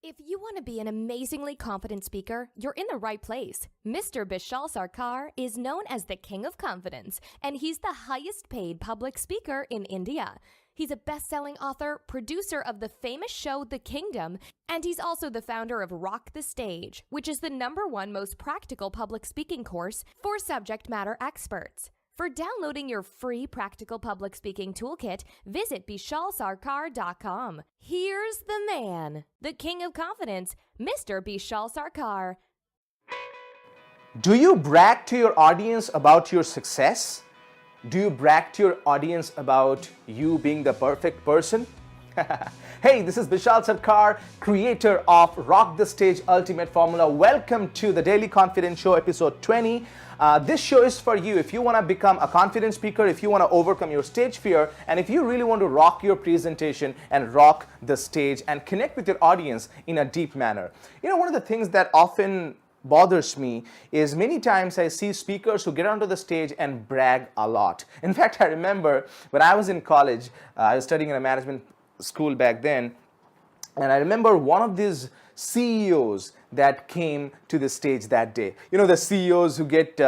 If you want to be an amazingly confident speaker, you're in the right place. Mr. Bishal Sarkar is known as the King of Confidence, and he's the highest paid public speaker in India. He's a best-selling author, producer of the famous show The Kingdom, and he's also the founder of Rock the Stage, which is the #1 most practical public speaking course for subject matter experts. For downloading your free practical public speaking toolkit, visit bishalsarkar.com. Here's the man, the King of Confidence, Mr. Bishal Sarkar. Do you brag to your audience about your success? Do you brag to your audience about you being the perfect person? Hey, this is Bishal Sarkar, creator of Rock the Stage Ultimate Formula. Welcome to the Daily Confidence Show, episode 20. This show is for you if you want to become a confident speaker, if you want to overcome your stage fear, and if you really want to rock your presentation and rock the stage and connect with your audience in a deep manner. You know, one of the things that often bothers me is many times I see speakers who get onto the stage and brag a lot. In fact, I remember when I was in college, I was studying in a management school back then, and I remember one of these CEOs that came to the stage that day. You know, the CEOs who get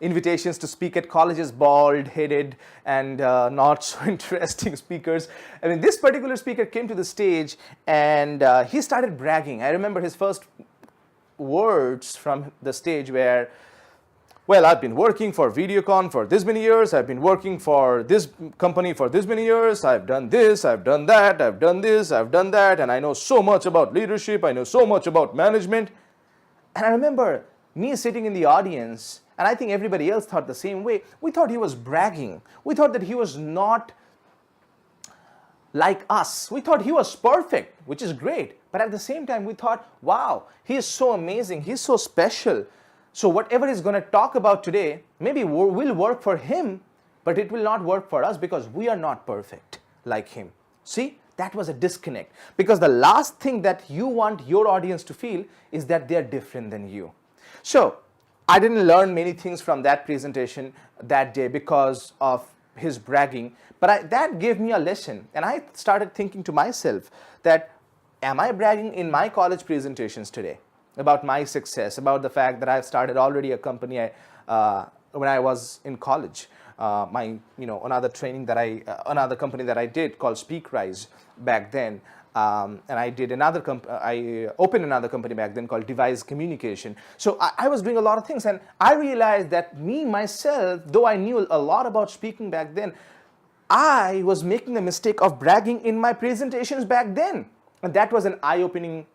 invitations to speak at colleges, bald-headed and not so interesting speakers. I mean, this particular speaker came to the stage and he started bragging. I remember his first words from the stage were, well, I've been working for Videocon for this many years, I've been working for this company for this many years, I've done this, I've done that, I've done this, I've done that, and I know so much about leadership, I know so much about management. And I remember me sitting in the audience, and I think everybody else thought the same way. We thought he was bragging. We thought that he was not like us. We thought he was perfect, which is great. But at the same time, we thought, wow, he is so amazing, he's so special. So whatever he's going to talk about today, maybe will work for him, but it will not work for us because we are not perfect like him. See, that was a disconnect. Because the last thing that you want your audience to feel is that they're different than you. So I didn't learn many things from that presentation that day because of his bragging, but that gave me a lesson. And I started thinking to myself that, am I bragging in my college presentations today about my success, about the fact that I've started already a company when I was in college? Another company that I did called SpeakRise back then, and I opened another company back then called Device Communication. So I was doing a lot of things, and I realized that myself, though I knew a lot about speaking back then, I was making the mistake of bragging in my presentations back then, and that was an eye-opening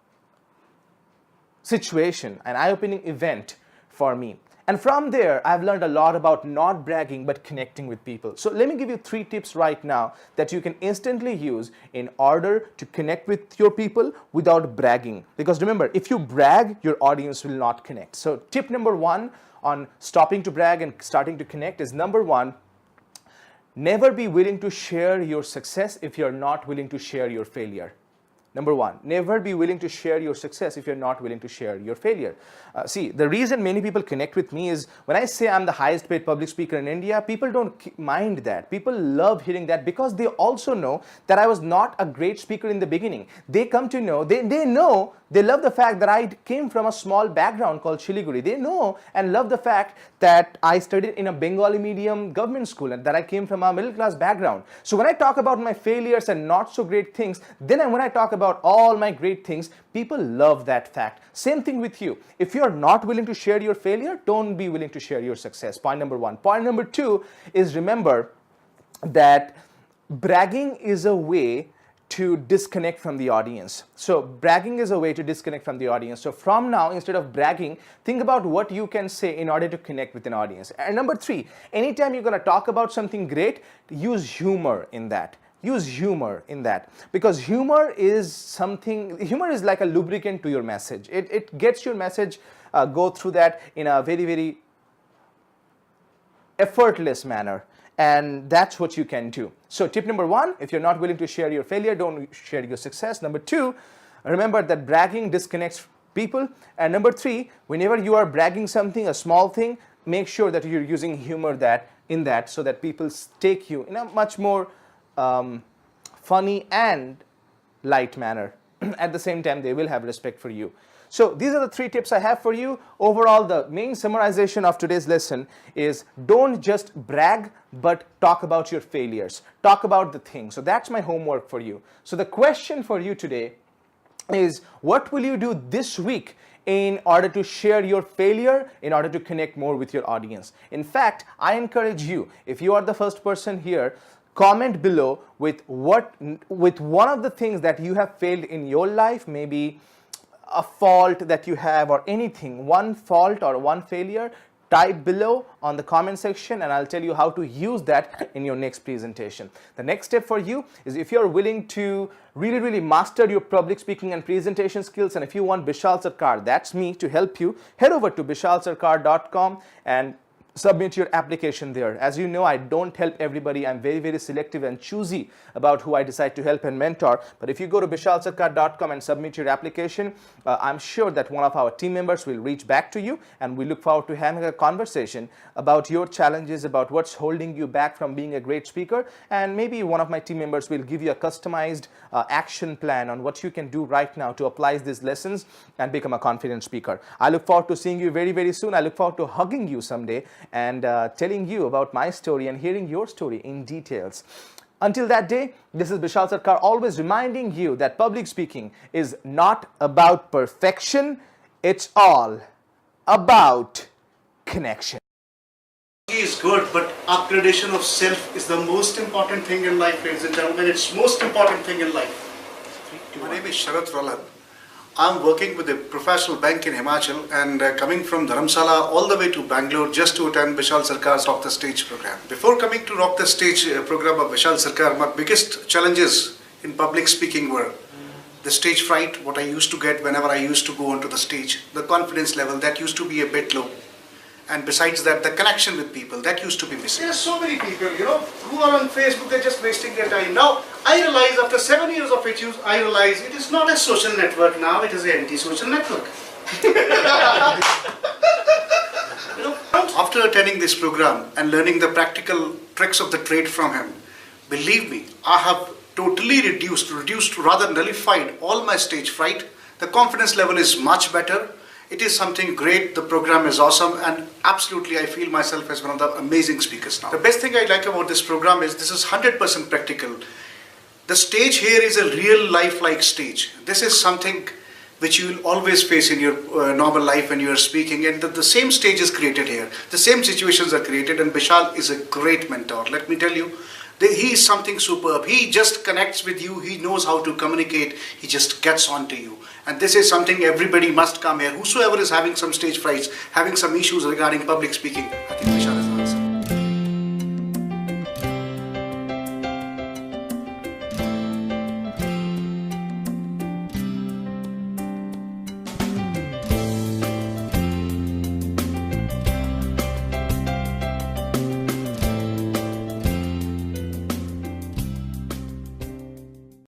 situation, an eye-opening event for me. And from there, I've learned a lot about not bragging, but connecting with people. So let me give you 3 tips right now that you can instantly use in order to connect with your people without bragging. Because remember, if you brag, your audience will not connect. So tip number 1 on stopping to brag and starting to connect is, number 1, never be willing to share your success if you're not willing to share your failure. Number 1, never be willing to share your success if you're not willing to share your failure. See, the reason many people connect with me is when I say I'm the highest paid public speaker in India, people don't mind that. People love hearing that because they also know that I was not a great speaker in the beginning. They come to know, they love the fact that I came from a small background called Shiliguri. They know and love the fact that I studied in a Bengali medium government school and that I came from a middle class background. So when I talk about my failures and not so great things, then when I talk about all my great things, people love that fact. Same thing with you. If you're not willing to share your failure, don't be willing to share your success. Point number 1. Point number 2 is, remember that bragging is a way to disconnect from the audience. So bragging is a way to disconnect from the audience. So from now, instead of bragging, think about what you can say in order to connect with an audience. And number 3, anytime you're going to talk about something great, use humor in that. Use humor in that, because humor is like a lubricant to your message. It gets your message go through that in a very, very effortless manner. And that's what you can do. So tip number 1, if you're not willing to share your failure, don't share your success. Number 2, remember that bragging disconnects people. And number 3, whenever you are bragging something, a small thing, make sure that you're using humor in that so that people take you in a much more funny and light manner. at the same time they will have respect for you. So these are the 3 tips I have for you. Overall, the main summarization of today's lesson is don't just brag, but talk about your failures. Talk about the things. So that's my homework for you. So the question for you today is, what will you do this week in order to share your failure, in order to connect more with your audience? In fact, I encourage you, if you are the first person here, comment below with one of the things that you have failed in your life, maybe a fault that you have or anything, one fault or one failure. Type below on the comment section and I'll tell you how to use that in your next presentation. The next step for you is, if you're willing to really master your public speaking and presentation skills, and if you want Bishal Sarkar, that's me, to help you, head over to bishalsarkar.com and submit your application there. As you know, I don't help everybody. I'm very selective and choosy about who I decide to help and mentor. But if you go to bishalsarkar.com and submit your application, I'm sure that one of our team members will reach back to you, and we look forward to having a conversation about your challenges, about what's holding you back from being a great speaker, and maybe one of my team members will give you a customized action plan on what you can do right now to apply these lessons and become a confident speaker. I look forward to seeing you very soon. I look forward to hugging you someday and telling you about my story and hearing your story in details. Until that day, this is Bishal Sarkar, always reminding you that public speaking is not about perfection, it's all about connection. Is good, but upgradation of self is the most important thing in life, ladies and gentlemen. It's most important thing in life. My name is Sharath Rolan. I'm working with a professional bank in Himachal and coming from Dharamsala all the way to Bangalore just to attend Bishal Sarkar's Rock the Stage program. Before coming to Rock the Stage program of Bishal Sarkar, my biggest challenges in public speaking were the stage fright, what I used to get whenever I used to go onto the stage, the confidence level that used to be a bit low. And besides that, the connection with people, that used to be missing. There are so many people, who are on Facebook, they're just wasting their time. Now, I realize after 7 years of its use, I realize it is not a social network now, it is an anti-social network. After attending this program and learning the practical tricks of the trade from him, believe me, I have totally reduced, rather nullified all my stage fright. The confidence level is much better. It is something great, the program is awesome, and absolutely I feel myself as one of the amazing speakers now. The best thing I like about this program is this is 100% practical. The stage here is a real life-like stage. This is something which you will always face in your normal life when you are speaking, and the same stage is created here. The same situations are created, and Bishal is a great mentor. Let me tell you, he is something superb. He just connects with you. He knows how to communicate. He just gets on to you. And this is something everybody must come here. Whosoever is having some stage frights, having some issues regarding public speaking, I think Bishal